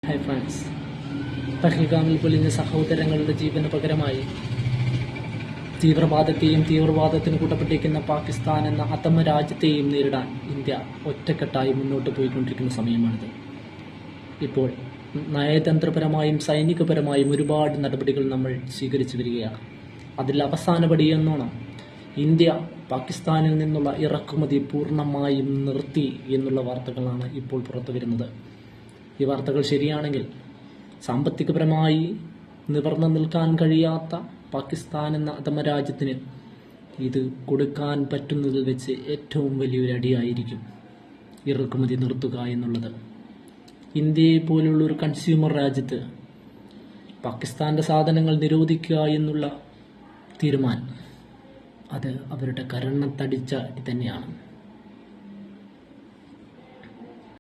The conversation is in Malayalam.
ഹായ് ഫ്രണ്ട്സ്, പഹൽഗാമിൽ പൊലിഞ്ഞ സഹോദരങ്ങളുടെ ജീവന് പകരമായി തീവ്രവാദത്തിന് കൂട്ടപ്പെട്ടിരിക്കുന്ന പാകിസ്ഥാൻ എന്ന അധമ രാജ്യത്തെയും നേരിടാൻ ഇന്ത്യ ഒറ്റക്കെട്ടായി മുന്നോട്ട് പോയിക്കൊണ്ടിരിക്കുന്ന സമയമാണിത്. ഇപ്പോൾ നയതന്ത്രപരമായും സൈനികപരമായും ഒരുപാട് നടപടികൾ നമ്മൾ സ്വീകരിച്ചു വരികയാണ്. അതിൽ അവസാനപടി എന്നോണം ഇന്ത്യ പാകിസ്ഥാനിൽ നിന്നുള്ള ഇറക്കുമതി പൂർണ്ണമായും നിർത്തി എന്നുള്ള വാർത്തകളാണ് ഇപ്പോൾ പുറത്തു വരുന്നത്. ഈ വാർത്തകൾ ശരിയാണെങ്കിൽ സാമ്പത്തികപരമായി നിവർന്നു നിൽക്കാൻ കഴിയാത്ത പാകിസ്ഥാൻ എന്ന അധമ രാജ്യത്തിന് ഇത് കൊടുക്കാൻ പറ്റുന്നതിൽ വെച്ച് ഏറ്റവും വലിയൊരു അടിയായിരിക്കും ഇറക്കുമതി നിർത്തുക എന്നുള്ളത്. ഇന്ത്യയെ പോലുള്ള ഒരു കൺസ്യൂമർ രാജ്യത്ത് പാകിസ്ഥാന്റെ സാധനങ്ങൾ നിരോധിക്കുക എന്നുള്ള തീരുമാനം അത് അവരുടെ കരണത്തടിച്ച അടി തന്നെയാണ്.